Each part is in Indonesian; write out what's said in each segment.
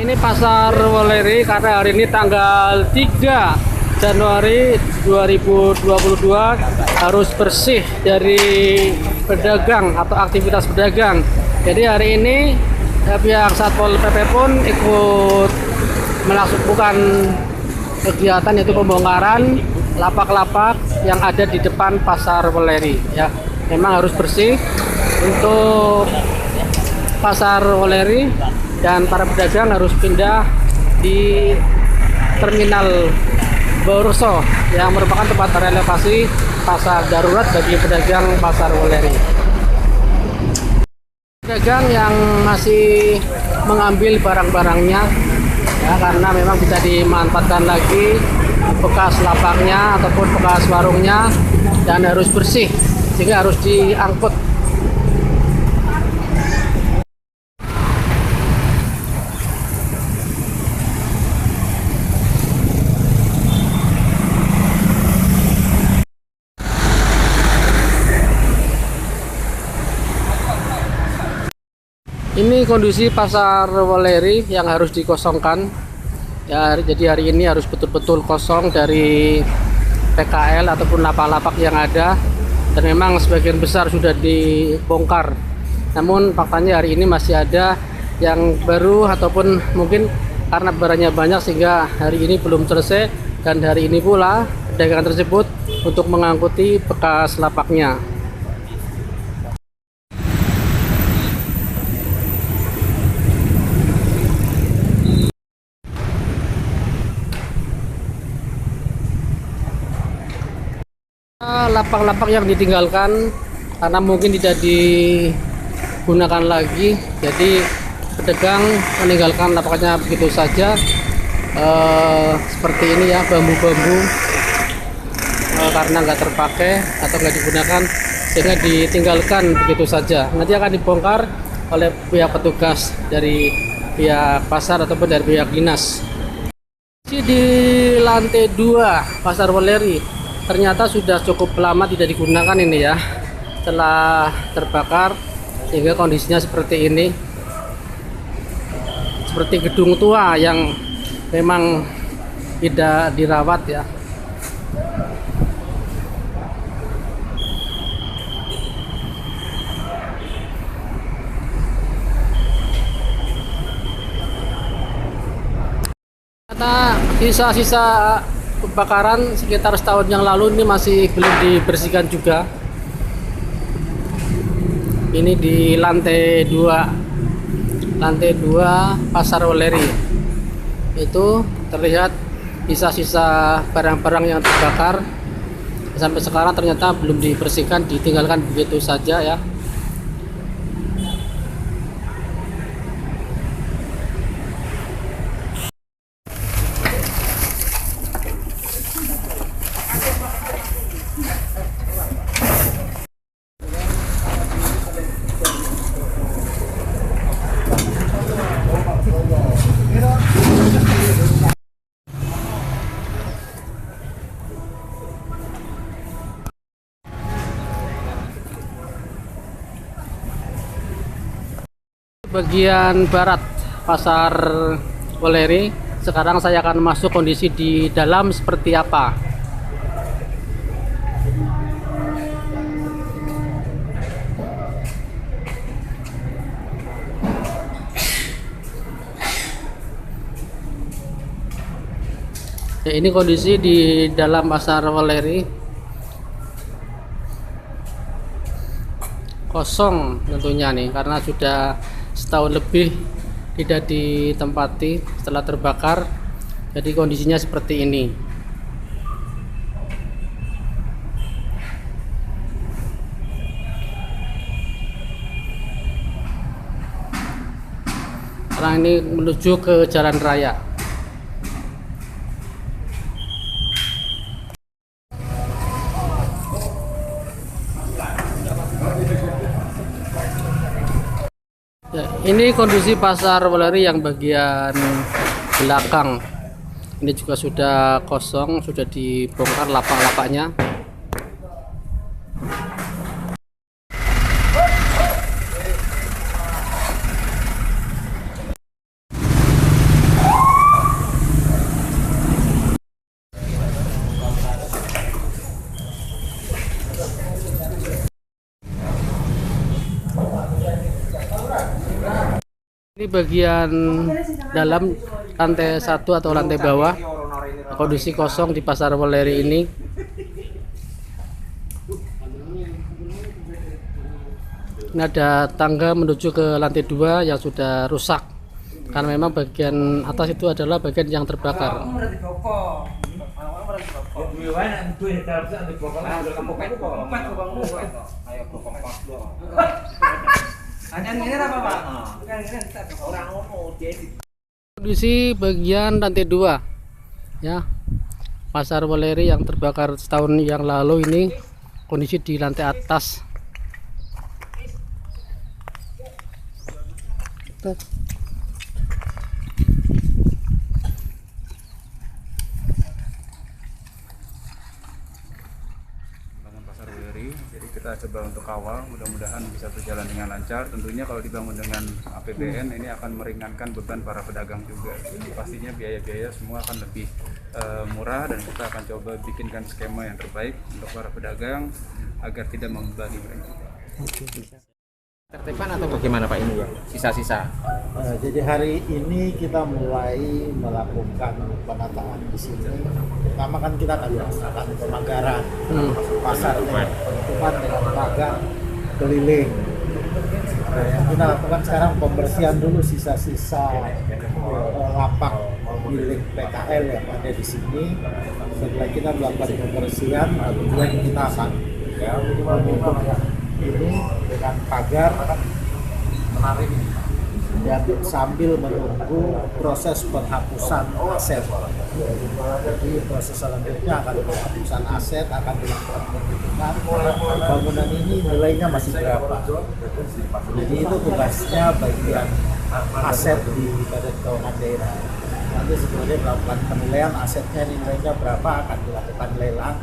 Ini pasar Weleri karena hari ini tanggal 3 Januari 2022 harus bersih dari pedagang atau aktivitas pedagang. Jadi hari ini pihak Satpol PP pun ikut melakukan kegiatan yaitu pembongkaran lapak-lapak yang ada di depan pasar Weleri. Ya, memang harus bersih untuk pasar Weleri. Dan para pedagang harus pindah di terminal Borso yang merupakan tempat relokasi pasar darurat bagi pedagang pasar Weleri. Pedagang yang masih mengambil barang-barangnya ya, karena memang bisa dimanfaatkan lagi bekas lapaknya ataupun bekas warungnya dan harus bersih sehingga harus diangkut. Ini kondisi pasar Weleri yang harus dikosongkan ya, jadi hari ini harus betul-betul kosong dari PKL ataupun lapak-lapak yang ada, dan memang sebagian besar sudah dibongkar. Namun faktanya hari ini masih ada yang baru ataupun mungkin karena barangnya banyak sehingga hari ini belum selesai, dan hari ini pula dagangan tersebut untuk mengangkuti bekas lapaknya. Lapak-lapak yang ditinggalkan karena mungkin tidak digunakan lagi, jadi pedagang meninggalkan lapaknya begitu saja, seperti ini ya, bambu-bambu karena nggak terpakai atau nggak digunakan sehingga ditinggalkan begitu saja. Nanti akan dibongkar oleh pihak petugas dari pihak pasar ataupun dari pihak dinas. Di lantai 2 pasar Weleri ternyata sudah cukup lama tidak digunakan ini ya, setelah terbakar sehingga kondisinya seperti ini, seperti gedung tua yang memang tidak dirawat ya. Kata sisa-sisa kebakaran sekitar setahun yang lalu ini masih belum dibersihkan juga. Ini di lantai 2 pasar Weleri itu terlihat sisa-sisa barang-barang yang terbakar. Sampai sekarang ternyata belum dibersihkan, ditinggalkan begitu saja ya. Bagian barat pasar Weleri. Sekarang saya akan masuk kondisi di dalam seperti apa. Ya, ini kondisi di dalam pasar Weleri. Kosong tentunya nih karena sudah setahun lebih tidak ditempati setelah terbakar, jadi kondisinya seperti ini. Sekarang ini menuju ke jalan raya. Ya, ini kondisi pasar Weleri yang bagian belakang. Ini juga sudah kosong, sudah dibongkar lapak-lapaknya. Ini bagian dalam lantai 1 atau lantai bawah, kondisi kosong di Pasar Weleri ini. Ini ada tangga menuju ke lantai 2 yang sudah rusak karena memang bagian atas itu adalah bagian yang terbakar. Kondisi bagian lantai 2 ya, Pasar Weleri yang terbakar setahun yang lalu ini, kondisi di lantai atas. Pasar Weleri, jadi kita coba untuk kawal, mudah-mudahan bisa berjalan dengan lancar. Tentunya kalau dibangun dengan APBN ini akan meringankan beban para pedagang juga. Pastinya biaya-biaya semua akan lebih murah, dan kita akan coba bikinkan skema yang terbaik untuk para pedagang agar tidak membebani mereka. Tertipan atau bagaimana Pak ini ya? Sisa-sisa. Jadi hari ini kita mulai melakukan penataan di sini. Pertama kan kita akan melakukan pemagaran pasar dengan penutupan dengan pagar keliling. Yang kita lakukan sekarang pembersihan dulu sisa-sisa lapak milik PKL yang ada di sini. Setelah kita melakukan pembersihan, kemudian kita akan menutup ini dengan pagar menarik dan sambil menunggu proses penghapusan aset. Jadi proses selanjutnya akan penghapusan aset, akan dilakukan penghitungan bangunan ini nilainya masih berapa. Jadi itu tugasnya bagian aset di Badan Keuangan Daerah. Nanti sebenarnya melakukan penilaian asetnya, nilainya berapa, akan dilakukan lelang.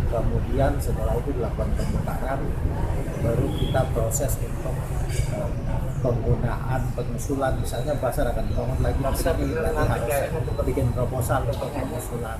Kemudian setelah itu dilakukan pembukaan, baru kita proses untuk penggunaan pengusulan. Misalnya pasar akan dibangun lagi di sini, nanti harus bikin proposal untuk pengusulan.